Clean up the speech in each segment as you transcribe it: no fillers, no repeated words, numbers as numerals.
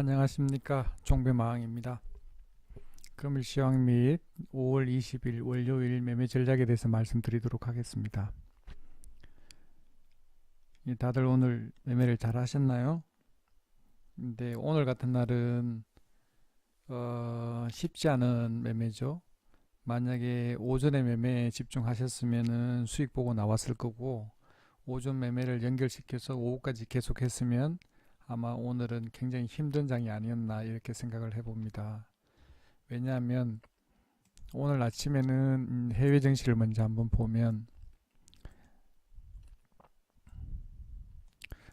안녕하십니까, 종배마왕입니다. 금일 시황 및 5월 20일 월요일 매매 전략에 대해서 말씀드리도록 하겠습니다. 다들 오늘 매매를 잘 하셨나요? 근데 오늘 같은 날은 쉽지 않은 매매죠. 만약에 오전에 매매에 집중하셨으면 수익 보고 나왔을 거고, 오전 매매를 연결시켜서 오후까지 계속했으면 아마 오늘은 굉장히 힘든 장이 아니었나 이렇게 생각을 해봅니다. 왜냐하면 오늘 아침에는 해외 증시를 먼저 한번 보면,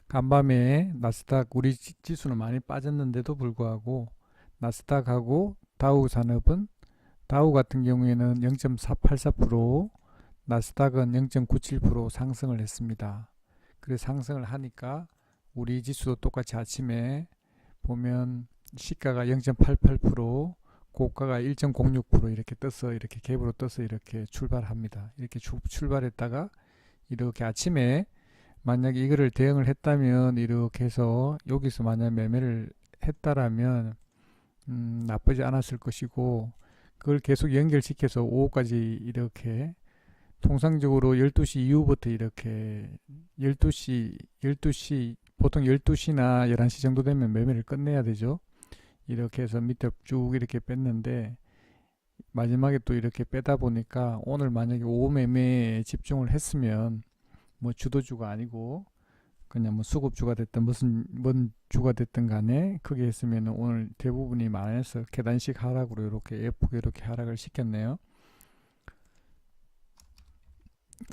간밤에 나스닥 우리 지수는 많이 빠졌는데도 불구하고 나스닥하고 다우 산업은, 다우 같은 경우에는 0.484%, 나스닥은 0.97% 상승을 했습니다. 그래서 상승을 하니까 우리 지수도 똑같이 아침에 보면 시가가 0.88%, 고가가 1.06% 이렇게 떠서, 이렇게 갭으로 떠서 이렇게 출발합니다. 이렇게 출발했다가 이렇게 아침에 만약에 이거를 대응을 했다면, 이렇게 해서 여기서 만약 매매를 했다라면 나쁘지 않았을 것이고, 그걸 계속 연결시켜서 오후까지 이렇게, 통상적으로 12시 이후부터 이렇게 12시 보통 12시나 11시 정도 되면 매매를 끝내야 되죠. 이렇게 해서 밑에 쭉 이렇게 뺐는데 마지막에 또 이렇게 빼다 보니까, 오늘 만약에 오후 매매에 집중을 했으면 뭐 주도주가 아니고 그냥 뭐 수급주가 됐든 무슨 뭔 주가 됐든 간에 크게 했으면 오늘 대부분이 만원에서 계단식 하락으로 이렇게 예쁘게 이렇게 하락을 시켰네요.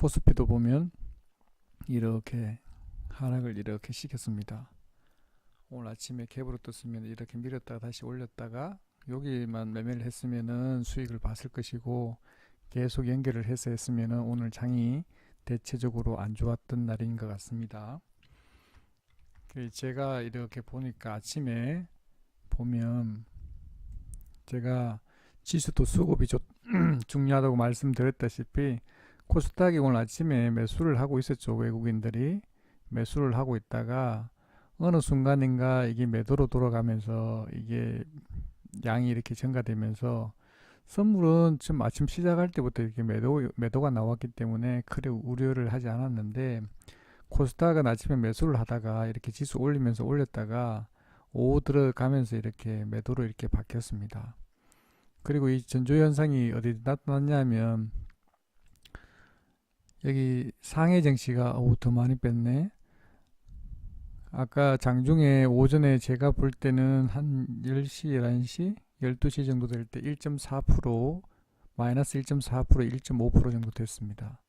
코스피도 보면 이렇게 하락을 이렇게 시켰습니다. 오늘 아침에 갭으로 떴으면 이렇게 밀었다가 다시 올렸다가 여기만 매매를 했으면은 수익을 봤을 것이고, 계속 연결을 해서 했으면은 오늘 장이 대체적으로 안 좋았던 날인 것 같습니다. 제가 이렇게 보니까 아침에 보면, 제가 지수도 수급이 중요하다고 말씀드렸다시피 코스닥이 오늘 아침에 매수를 하고 있었죠. 외국인들이 매수를 하고 있다가 어느 순간인가 이게 매도로 돌아가면서 이게 양이 이렇게 증가되면서, 선물은 지금 아침 시작할 때부터 이렇게 매도가 나왔기 때문에 크게 우려를 하지 않았는데, 코스닥은 아침에 매수를 하다가 이렇게 지수 올리면서 올렸다가 오후 들어가면서 이렇게 매도로 이렇게 바뀌었습니다. 그리고 이 전조 현상이 어디 나타났냐면, 여기 상해 증시가 더 많이 뺐네. 아까 장중에 오전에 제가 볼 때는 한 10시, 11시, 12시 정도 될 때 1.4%, 마이너스 1.4%, 1.5% 정도 됐습니다.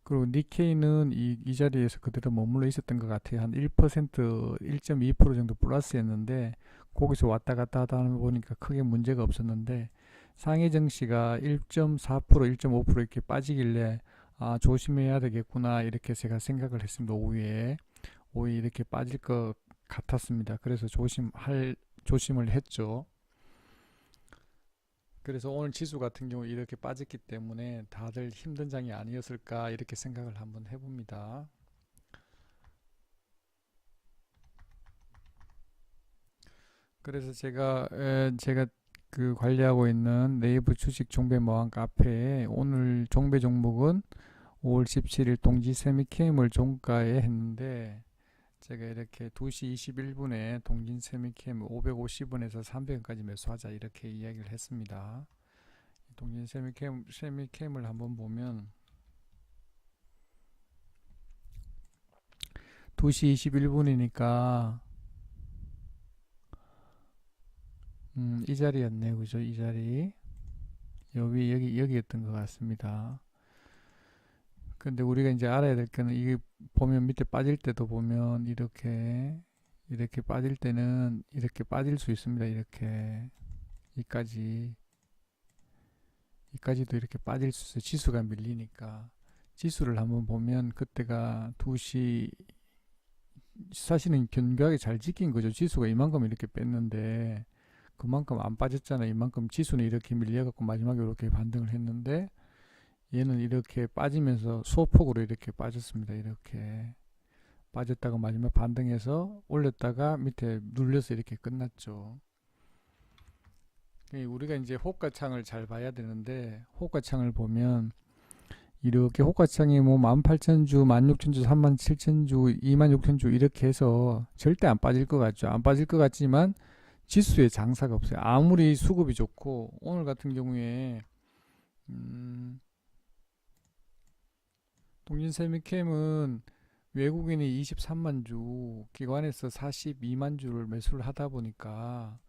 그리고 니케이는 이 자리에서 그대로 머물러 있었던 것 같아요. 한 1%, 1.2% 정도 플러스였는데, 거기서 왔다 갔다 하다 보니까 크게 문제가 없었는데, 상해 증시가 1.4%, 1.5% 이렇게 빠지길래 조심해야 되겠구나 이렇게 제가 생각을 했습니다. 오후에 이렇게 빠질 것 같았습니다. 그래서 조심을 했죠. 그래서 오늘 지수 같은 경우 이렇게 빠졌기 때문에 다들 힘든 장이 아니었을까 이렇게 생각을 한번 해봅니다. 그래서 제가 그 관리하고 있는 네이버 주식 종배모항 카페에 오늘 종배 종목은 5월 17일 동지 세미케임을 종가에 했는데, 제가 이렇게 2시 21분에 동진 세미캠 550원에서 300원까지 매수하자 이렇게 이야기를 했습니다. 동진 세미캠을 한번 보면 2시 21분이니까 이 자리였네요. 그죠? 이 자리. 여기였던 것 같습니다. 근데 우리가 이제 알아야 될 거는, 이게 보면 밑에 빠질 때도 보면 이렇게 빠질 때는 이렇게 빠질 수 있습니다. 이렇게 이까지도 이렇게 빠질 수 있어요. 지수가 밀리니까. 지수를 한번 보면 그때가 2시, 사실은 견고하게 잘 지킨 거죠. 지수가 이만큼 이렇게 뺐는데 그만큼 안 빠졌잖아요. 이만큼 지수는 이렇게 밀려갖고 마지막에 이렇게 반등을 했는데, 얘는 이렇게 빠지면서 소폭으로 이렇게 빠졌습니다. 이렇게 빠졌다가 마지막 반등해서 올렸다가 밑에 눌려서 이렇게 끝났죠. 우리가 이제 호가창을 잘 봐야 되는데, 호가창을 보면 이렇게 호가창이 뭐 18,000주, 16,000주, 37,000주, 26,000주 이렇게 해서 절대 안 빠질 것 같죠. 안 빠질 것 같지만 지수에 장사가 없어요. 아무리 수급이 좋고, 오늘 같은 경우에 동진세미캠은 외국인이 23만 주, 기관에서 42만 주를 매수를 하다 보니까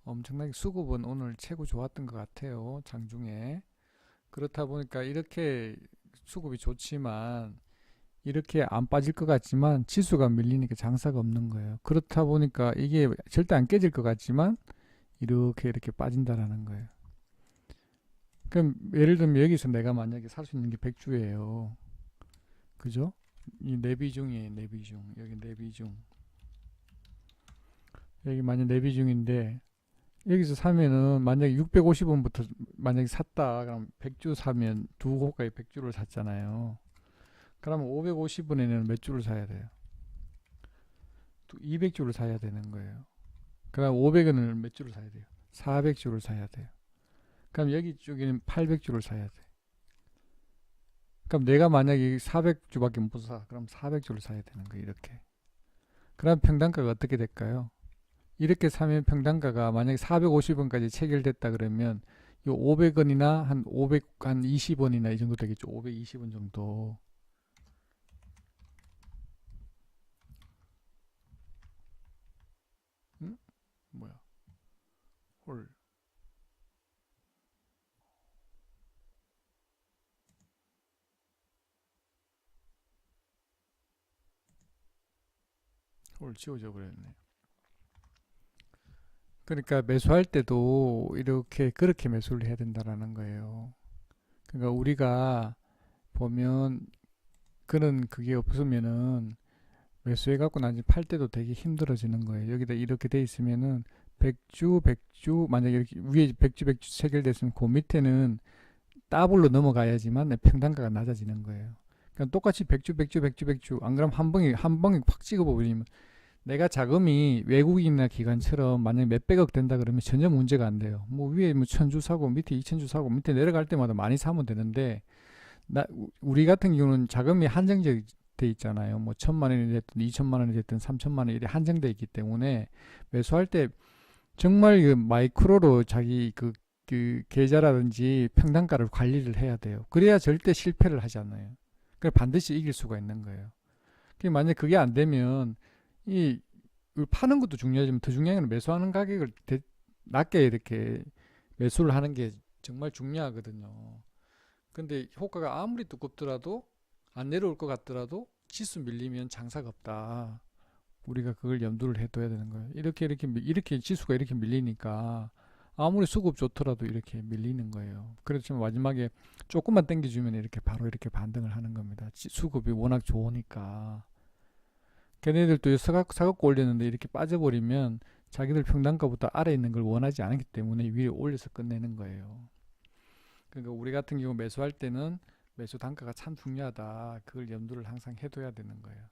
엄청나게 수급은 오늘 최고 좋았던 것 같아요. 장중에. 그렇다 보니까 이렇게 수급이 좋지만 이렇게 안 빠질 것 같지만 지수가 밀리니까 장사가 없는 거예요. 그렇다 보니까 이게 절대 안 깨질 것 같지만 이렇게 빠진다라는 거예요. 그럼 예를 들면 여기서 내가 만약에 살 수 있는 게 100주예요. 그죠? 이 내비중이에요. 내비중. 여기 내비중. 여기 만약 내비중인데 여기서 사면은 만약에 650원부터 만약에 샀다 그럼 100주 사면 두 호가에 100주를 샀잖아요. 그러면 550원에는 몇 주를 사야 돼요? 200주를 사야 되는 거예요. 그럼 500원을 몇 주를 사야 돼요? 400주를 사야 돼요. 그럼 여기 쪽에는 800주를 사야 돼. 그럼 내가 만약에 400주밖에 못 사. 그럼 400주를 사야 되는 거예요. 이렇게. 그럼 평단가가 어떻게 될까요? 이렇게 사면 평단가가 만약에 450원까지 체결됐다 그러면 이 500원이나 한 20원이나 이 정도 되겠죠. 520원 정도. 응? 뭐야? 홀. 홀 지워져 버렸네. 그러니까 매수할 때도 이렇게 그렇게 매수를 해야 된다라는 거예요. 그러니까 우리가 보면 그런 그게 없으면은 매수해 갖고 나중에 팔 때도 되게 힘들어지는 거예요. 여기다 이렇게 돼 있으면은 100주 만약에 이렇게 위에 100주 체결됐으면 그 밑에는 더블로 넘어가야지만 평단가가 낮아지는 거예요. 그러니까 똑같이 100주 안 그러면 한 방에 확 찍어버리면 내가 자금이 외국인이나 기관처럼 만약에 몇백억 된다 그러면 전혀 문제가 안 돼요. 뭐 위에 뭐 1,000주 사고 밑에 2,000주 사고 밑에 내려갈 때마다 많이 사면 되는데 우리 같은 경우는 자금이 한정돼 있잖아요. 뭐 1,000만 원이 됐든 2,000만 원이 됐든 3,000만 원이 한정돼 있기 때문에 매수할 때 정말 그 마이크로로 자기 그 계좌라든지 평단가를 관리를 해야 돼요. 그래야 절대 실패를 하지 않아요. 그래 반드시 이길 수가 있는 거예요. 만약 그게 안 되면 이 파는 것도 중요하지만 더 중요한 건 매수하는 가격을 낮게 이렇게 매수를 하는 게 정말 중요하거든요. 근데 효과가 아무리 두껍더라도 안 내려올 것 같더라도 지수 밀리면 장사가 없다. 우리가 그걸 염두를 해둬야 되는 거예요. 이렇게 지수가 이렇게 밀리니까 아무리 수급 좋더라도 이렇게 밀리는 거예요. 그렇지만 마지막에 조금만 당겨주면 이렇게 바로 이렇게 반등을 하는 겁니다. 수급이 워낙 좋으니까. 걔네들도 사갖고 올렸는데 이렇게 빠져버리면 자기들 평단가보다 아래 있는 걸 원하지 않기 때문에 위에 올려서 끝내는 거예요. 그러니까 우리 같은 경우 매수할 때는 매수 단가가 참 중요하다. 그걸 염두를 항상 해둬야 되는 거예요.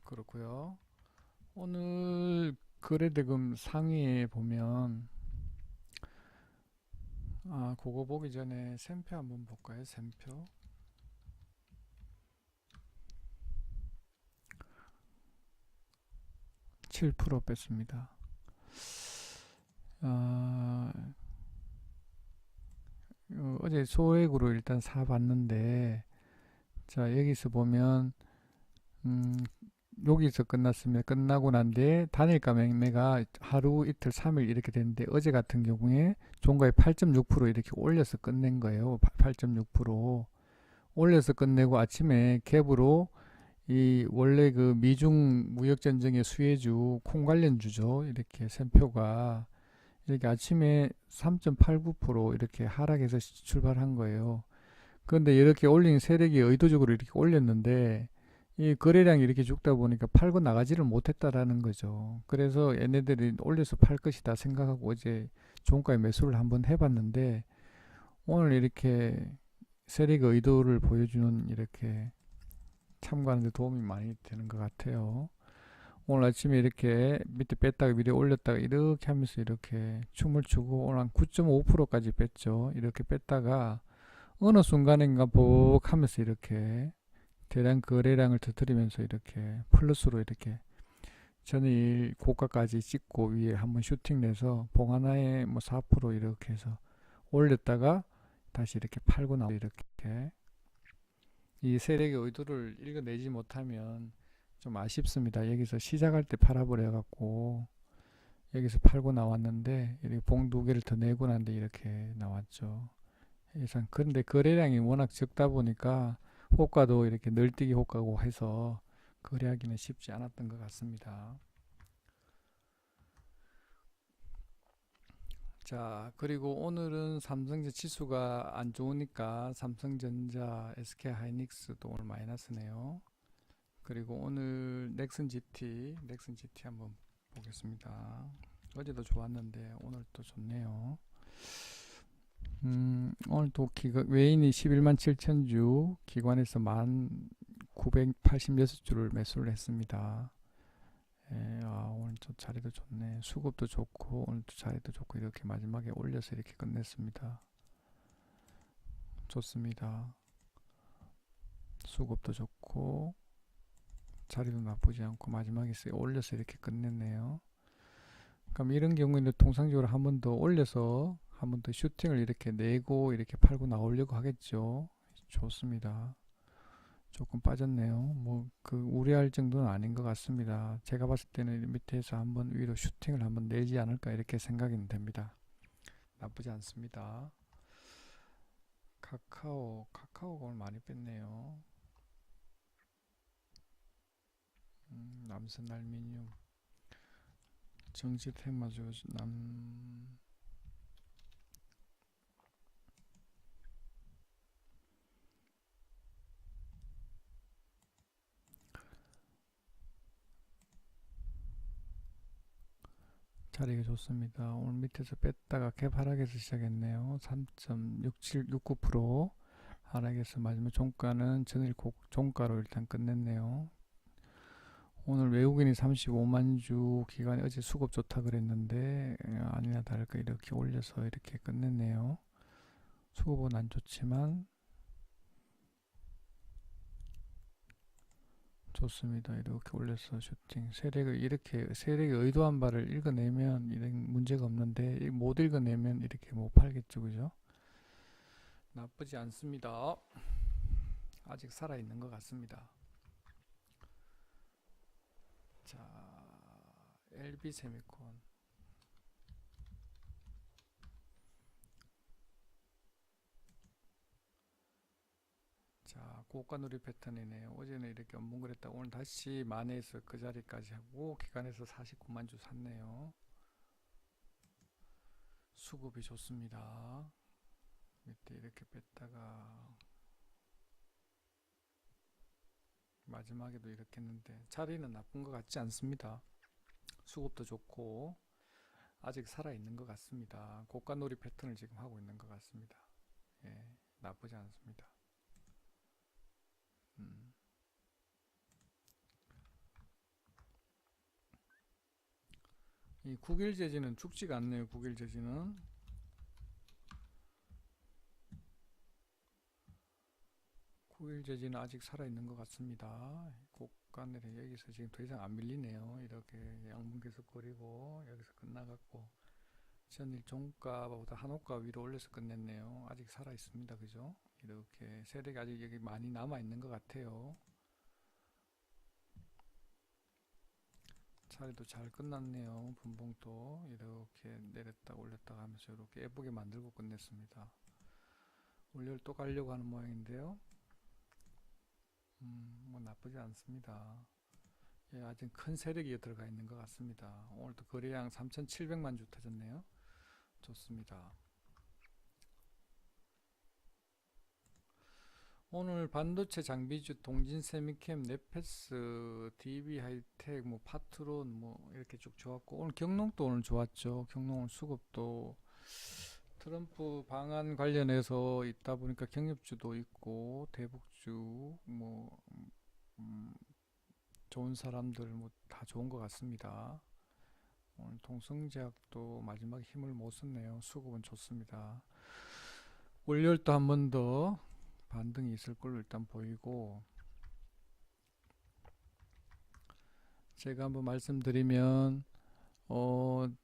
그렇고요. 오늘 거래대금 상위에 보면 그거 보기 전에 샘표 한번 볼까요? 샘표. 7% 뺐습니다. 어제 소액으로 일단 사봤는데, 자, 여기서 보면, 여기서 끝났으면 끝나고 난 뒤에 단일가 매매가 하루, 이틀, 3일 이렇게 됐는데, 어제 같은 경우에 종가에 8.6% 이렇게 올려서 끝낸 거예요. 8.6% 올려서 끝내고 아침에 갭으로 이 원래 그 미중 무역 전쟁의 수혜주 콩 관련주죠. 이렇게 샘표가 이렇게 아침에 3.89% 이렇게 하락해서 출발한 거예요. 그런데 이렇게 올린 세력이 의도적으로 이렇게 올렸는데 이 거래량이 이렇게 죽다 보니까 팔고 나가지를 못했다라는 거죠. 그래서 얘네들이 올려서 팔 것이다 생각하고 어제 종가에 매수를 한번 해봤는데 오늘 이렇게 세력 의도를 보여주는 이렇게 참고하는 데 도움이 많이 되는 것 같아요. 오늘 아침에 이렇게 밑에 뺐다가 위로 올렸다가 이렇게 하면서 이렇게 춤을 추고 오늘 한 9.5%까지 뺐죠. 이렇게 뺐다가 어느 순간인가 복 하면서 이렇게 대량 거래량을 터뜨리면서 이렇게 플러스로 이렇게 전일 고가까지 찍고 위에 한번 슈팅 내서 봉 하나에 뭐 4% 이렇게 해서 올렸다가 다시 이렇게 팔고 나오고 이렇게 이 세력의 의도를 읽어내지 못하면 좀 아쉽습니다. 여기서 시작할 때 팔아버려 갖고 여기서 팔고 나왔는데 이렇게 봉 두 개를 더 내고 난데 이렇게 나왔죠. 예상 그런데 거래량이 워낙 적다 보니까 호가도 이렇게 널뛰기 호가고 해서 거래하기는 쉽지 않았던 것 같습니다. 자, 그리고 오늘은 삼성전자 지수가 안 좋으니까 삼성전자, SK하이닉스도 오늘 마이너스네요. 그리고 오늘 넥슨 GT 한번 보겠습니다. 어제도 좋았는데 오늘 또 좋네요. 오늘 또 외인이 11만 7천 주, 기관에서 1,986주를 매수를 했습니다. 예, 오늘 또 자리도 좋네. 수급도 좋고 오늘 또 자리도 좋고 이렇게 마지막에 올려서 이렇게 끝냈습니다. 좋습니다. 수급도 좋고 자리도 나쁘지 않고 마지막에 올려서 이렇게 끝냈네요. 그럼 이런 경우에는 통상적으로 한 번 더 올려서 한 번 더 슈팅을 이렇게 내고 이렇게 팔고 나오려고 하겠죠. 좋습니다. 조금 빠졌네요. 뭐 그 우려할 정도는 아닌 것 같습니다. 제가 봤을 때는 밑에서 한번 위로 슈팅을 한번 내지 않을까 이렇게 생각이 됩니다. 나쁘지 않습니다. 카카오가 오늘 많이 뺐네요. 남선알미늄, 정지테마주 자리가 좋습니다. 오늘 밑에서 뺐다가 갭 하락에서 시작했네요. 3.6769% 하락에서 마지막 종가는 전일 종가로 일단 끝냈네요. 오늘 외국인이 35만 주 기간에 어제 수급 좋다 그랬는데 아니나 다를까 이렇게 올려서 이렇게 끝냈네요. 수급은 안 좋지만 좋습니다. 이렇게 올려서 슈팅 세력의 의도한 바를 읽어내면 이런 문제가 없는데 못 읽어내면 이렇게 못 팔겠죠, 그죠? 나쁘지 않습니다. 아직 살아있는 것 같습니다. 자, LB세미콘. 자, 고가누리 패턴이네요. 어제는 이렇게 엄문그랬다 오늘 다시 만회해서 그 자리까지 하고 기간에서 49만 주 샀네요. 수급이 좋습니다. 밑에 이렇게 뺐다가 마지막에도 이렇게 했는데 자리는 나쁜 것 같지 않습니다. 수급도 좋고 아직 살아있는 것 같습니다. 고가놀이 패턴을 지금 하고 있는 것 같습니다. 예, 나쁘지 않습니다. 이 국일제지는 죽지가 않네요. 국일제지는 아직 살아있는 것 같습니다. 고가늘에 여기서 지금 더 이상 안 밀리네요. 이렇게 양분 계속 거리고 여기서 끝나갔고 전일 종가보다 한호가 위로 올려서 끝냈네요. 아직 살아있습니다. 그죠? 이렇게 세력이 아직 여기 많이 남아있는 것 같아요. 자리도 잘 끝났네요. 분봉도 이렇게 내렸다 올렸다 하면서 이렇게 예쁘게 만들고 끝냈습니다. 원래를 또 가려고 하는 모양인데요. 뭐 나쁘지 않습니다. 예, 아직 큰 세력이 들어가 있는 것 같습니다. 오늘도 거래량 3,700만 주 터졌네요. 좋습니다. 오늘 반도체 장비주 동진세미캠, 네페스, DB하이텍, 뭐 파트론 뭐 이렇게 쭉 좋았고 오늘 경농도 오늘 좋았죠. 경농 수급도 트럼프 방한 관련해서 있다 보니까 경협주도 있고 대북주 뭐 음, 좋은 사람들 뭐 다 좋은 것 같습니다. 오늘 통성제약도 마지막에 힘을 못 썼네요. 수급은 좋습니다. 월요일도 한 번 더 반등이 있을 걸로 일단 보이고, 제가 한번 말씀드리면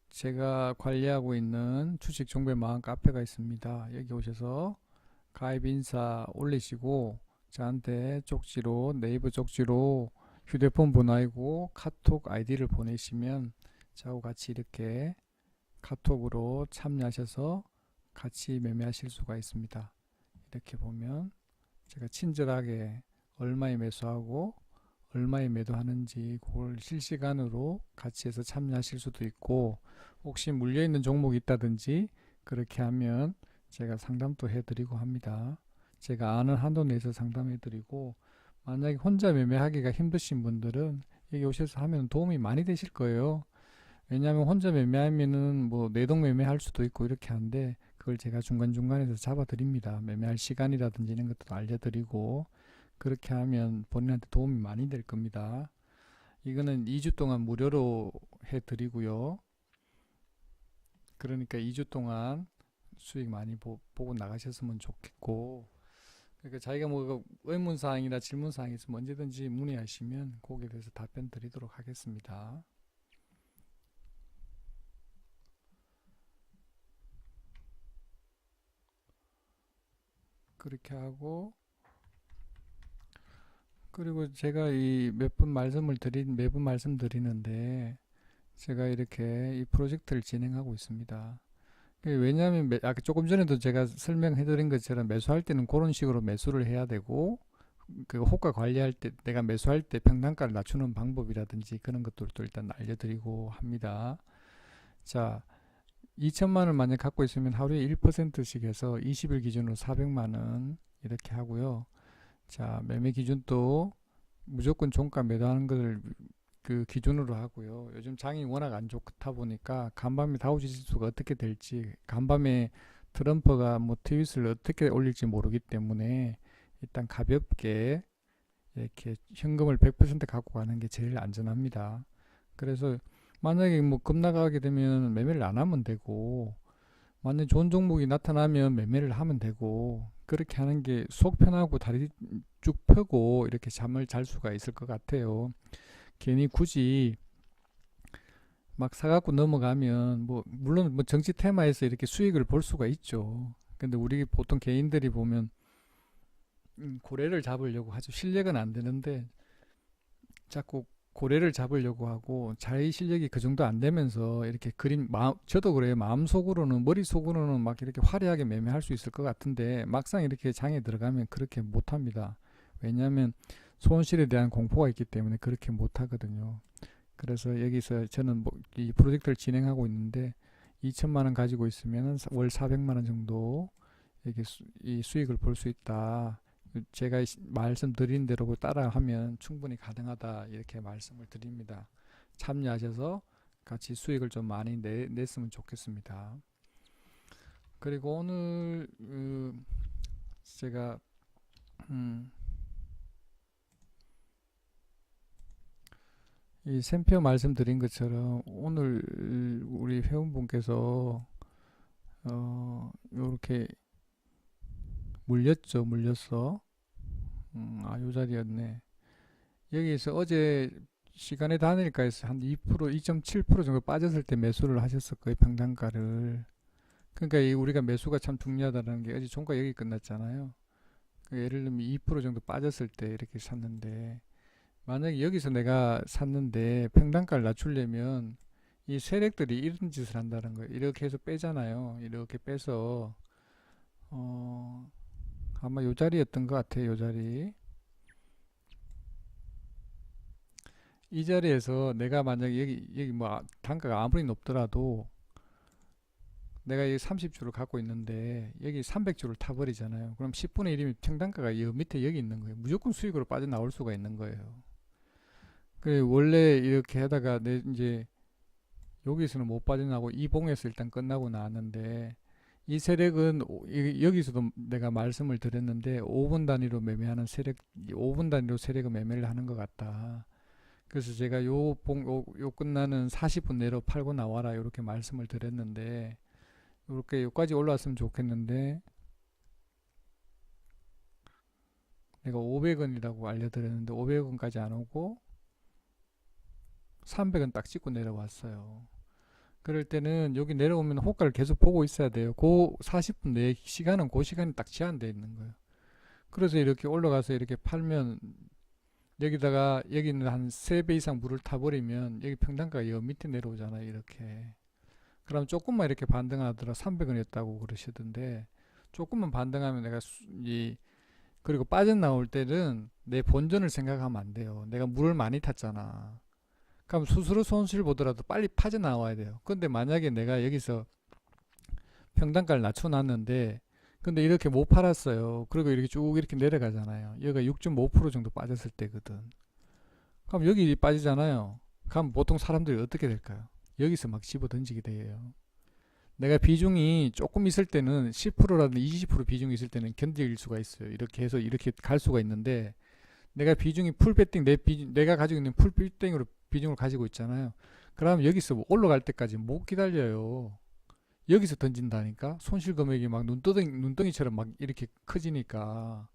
제가 관리하고 있는 주식 정보의 마음 카페가 있습니다. 여기 오셔서 가입 인사 올리시고 저한테 쪽지로, 네이버 쪽지로 휴대폰 번호이고 카톡 아이디를 보내시면 저하고 같이 이렇게 카톡으로 참여하셔서 같이 매매하실 수가 있습니다. 이렇게 보면 제가 친절하게 얼마에 매수하고 얼마에 매도하는지 그걸 실시간으로 같이 해서 참여하실 수도 있고, 혹시 물려있는 종목이 있다든지 그렇게 하면 제가 상담도 해드리고 합니다. 제가 아는 한도 내에서 상담해드리고, 만약에 혼자 매매하기가 힘드신 분들은 여기 오셔서 하면 도움이 많이 되실 거예요. 왜냐하면 혼자 매매하면은 뭐 내동 매매할 수도 있고 이렇게 한데, 그걸 제가 중간중간에서 잡아드립니다. 매매할 시간이라든지 이런 것도 알려드리고, 그렇게 하면 본인한테 도움이 많이 될 겁니다. 이거는 2주 동안 무료로 해드리고요. 그러니까 2주 동안 수익 많이 보고 나가셨으면 좋겠고, 그러니까 자기가 뭐 의문사항이나 질문사항이 있으면 언제든지 문의하시면 거기에 대해서 답변 드리도록 하겠습니다. 그렇게 하고, 그리고 제가 이 몇 번 매번 말씀드리는데, 제가 이렇게 이 프로젝트를 진행하고 있습니다. 왜냐하면 아까 조금 전에도 제가 설명해 드린 것처럼 매수할 때는 그런 식으로 매수를 해야 되고, 그 호가 관리할 때 내가 매수할 때 평단가를 낮추는 방법이라든지 그런 것들도 일단 알려드리고 합니다. 자, 2천만 원 만약 갖고 있으면 하루에 1%씩 해서 20일 기준으로 400만 원 이렇게 하고요. 자, 매매 기준도 무조건 종가 매도하는 것을 그 기준으로 하고요. 요즘 장이 워낙 안 좋다 보니까 간밤에 다우지수가 어떻게 될지, 간밤에 트럼프가 뭐 트윗을 어떻게 올릴지 모르기 때문에 일단 가볍게 이렇게 현금을 100% 갖고 가는 게 제일 안전합니다. 그래서 만약에 뭐 급락하게 되면 매매를 안 하면 되고, 만약 좋은 종목이 나타나면 매매를 하면 되고, 그렇게 하는 게 속 편하고 다리 쭉 펴고 이렇게 잠을 잘 수가 있을 것 같아요. 괜히 굳이 막 사갖고 넘어가면 뭐 물론 뭐 정치 테마에서 이렇게 수익을 볼 수가 있죠. 근데 우리 보통 개인들이 보면 고래를 잡으려고 하죠. 실력은 안 되는데 자꾸 고래를 잡으려고 하고 자기 실력이 그 정도 안 되면서 이렇게 저도 그래요. 마음속으로는, 머릿속으로는 막 이렇게 화려하게 매매할 수 있을 것 같은데 막상 이렇게 장에 들어가면 그렇게 못합니다. 왜냐하면 손실에 대한 공포가 있기 때문에 그렇게 못하거든요. 그래서 여기서 저는 뭐 이 프로젝트를 진행하고 있는데 2천만 원 가지고 있으면 월 400만 원 정도 이렇게 이 수익을 볼 수 있다. 제가 말씀드린 대로 따라하면 충분히 가능하다 이렇게 말씀을 드립니다. 참여하셔서 같이 수익을 좀 많이 냈으면 좋겠습니다. 그리고 오늘 제가 이 샘표 말씀드린 것처럼 오늘 우리 회원분께서 이렇게 물렸어. 요 자리였네. 여기서 어제 시간의 단일가에서 한 2%, 2.7% 정도 빠졌을 때 매수를 하셨을 거예요, 평단가를. 그러니까 우리가 매수가 참 중요하다는 게, 어제 종가 여기 끝났잖아요. 예를 들면 2% 정도 빠졌을 때 이렇게 샀는데, 만약에 여기서 내가 샀는데 평단가를 낮추려면 이 세력들이 이런 짓을 한다는 거예요. 이렇게 해서 빼잖아요. 이렇게 빼서 아마 요 자리였던 것 같아요. 요 자리. 이 자리에서 내가 만약에 여기 뭐 단가가 아무리 높더라도 내가 여기 30주를 갖고 있는데 여기 300주를 타버리잖아요. 그럼 10분의 1이면 평단가가 여 밑에 여기 있는 거예요. 무조건 수익으로 빠져나올 수가 있는 거예요. 그 원래 이렇게 하다가 이제 여기서는 못 빠져나오고 이 봉에서 일단 끝나고 나왔는데, 이 세력은 여기서도 내가 말씀을 드렸는데 5분 단위로 매매하는 세력, 5분 단위로 세력을 매매를 하는 것 같다. 그래서 제가 요 끝나는 40분 내로 팔고 나와라 이렇게 말씀을 드렸는데 이렇게 여기까지 올라왔으면 좋겠는데 내가 500원이라고 알려드렸는데 500원까지 안 오고 300원 딱 찍고 내려왔어요. 그럴 때는 여기 내려오면 호가를 계속 보고 있어야 돼요. 그 40분 내 시간은 그 시간이 딱 제한되어 있는 거예요. 그래서 이렇게 올라가서 이렇게 팔면 여기다가 여기는 한 3배 이상 물을 타버리면 여기 평단가가 여 밑에 내려오잖아요. 이렇게. 그럼 조금만 이렇게 반등하더라 300원이었다고 그러시던데 조금만 반등하면 내가 그리고 빠져나올 때는 내 본전을 생각하면 안 돼요. 내가 물을 많이 탔잖아. 그럼 수수료 손실 보더라도 빨리 빠져나와야 돼요. 근데 만약에 내가 여기서 평단가를 낮춰놨는데 근데 이렇게 못 팔았어요. 그리고 이렇게 쭉 이렇게 내려가잖아요. 여기가 6.5% 정도 빠졌을 때거든. 그럼 여기 빠지잖아요. 그럼 보통 사람들이 어떻게 될까요? 여기서 막 집어 던지게 돼요. 내가 비중이 조금 있을 때는 10%라든 20% 비중이 있을 때는 견딜 수가 있어요. 이렇게 해서 이렇게 갈 수가 있는데 내가 비중이 풀배팅 내가 가지고 있는 풀배팅으로 비중을 가지고 있잖아요. 그럼 여기서 올라갈 때까지 못 기다려요. 여기서 던진다니까 손실 금액이 막 눈덩이처럼 막 이렇게 커지니까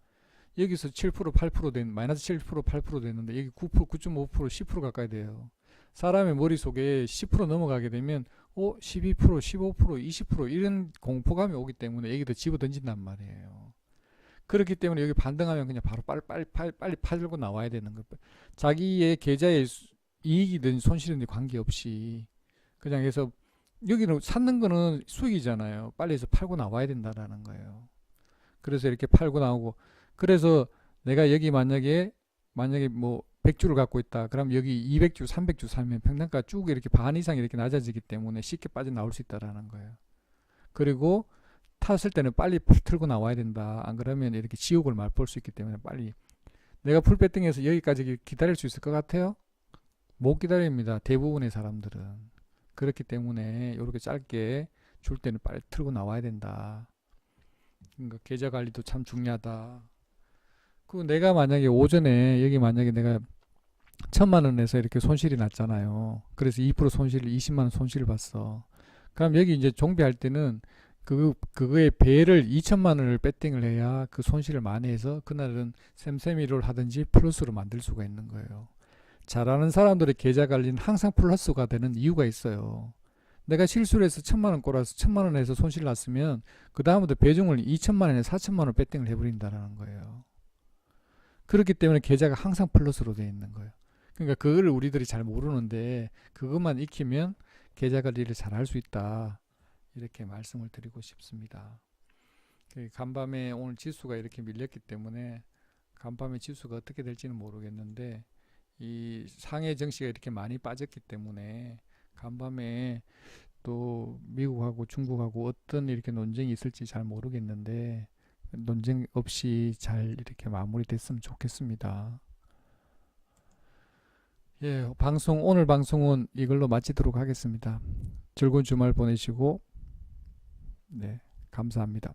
여기서 7% 8% 된 마이너스 7% 8% 됐는데 여기 9% 9.5% 10% 가까이 돼요. 사람의 머릿속에 10% 넘어가게 되면 12% 15% 20% 이런 공포감이 오기 때문에 여기다 집어 던진단 말이에요. 그렇기 때문에 여기 반등하면 그냥 바로 빨리 팔고 나와야 되는 거예요. 자기의 계좌에 이익이든 손실이든 관계없이 그냥 해서 여기는 찾는 거는 수익이잖아요. 빨리 해서 팔고 나와야 된다라는 거예요. 그래서 이렇게 팔고 나오고 그래서 내가 여기 만약에 뭐 100주를 갖고 있다. 그럼 여기 200주, 300주 살면 평단가 쭉 이렇게 반 이상 이렇게 낮아지기 때문에 쉽게 빠져나올 수 있다라는 거예요. 그리고 탔을 때는 빨리 틀고 나와야 된다. 안 그러면 이렇게 지옥을 맛볼 수 있기 때문에 빨리 내가 풀배팅해서 여기까지 기다릴 수 있을 것 같아요? 못 기다립니다. 대부분의 사람들은. 그렇기 때문에 이렇게 짧게 줄 때는 빨리 틀고 나와야 된다. 그러니까 계좌 관리도 참 중요하다. 그 내가 만약에 오전에 여기 만약에 내가 1,000만 원에서 이렇게 손실이 났잖아요. 그래서 2% 손실을 20만 원 손실을 봤어. 그럼 여기 이제 종비할 때는 그거의 배를 2천만 원을 배팅을 해야 그 손실을 만회해서 그날은 샘샘이를 하든지 플러스로 만들 수가 있는 거예요. 잘하는 사람들의 계좌 관리는 항상 플러스가 되는 이유가 있어요. 내가 실수를 해서 1,000만 원 꼬라서 1,000만 원에서 손실 났으면 그 다음부터 배중을 2천만 원에 4천만 원 배팅을 해버린다는 거예요. 그렇기 때문에 계좌가 항상 플러스로 되어 있는 거예요. 그러니까 그거를 우리들이 잘 모르는데 그것만 익히면 계좌 관리를 잘 할 수 있다. 이렇게 말씀을 드리고 싶습니다. 간밤에 오늘 지수가 이렇게 밀렸기 때문에 간밤에 지수가 어떻게 될지는 모르겠는데 이 상해 증시가 이렇게 많이 빠졌기 때문에 간밤에 또 미국하고 중국하고 어떤 이렇게 논쟁이 있을지 잘 모르겠는데 논쟁 없이 잘 이렇게 마무리됐으면 좋겠습니다. 예, 오늘 방송은 이걸로 마치도록 하겠습니다. 즐거운 주말 보내시고 네, 감사합니다.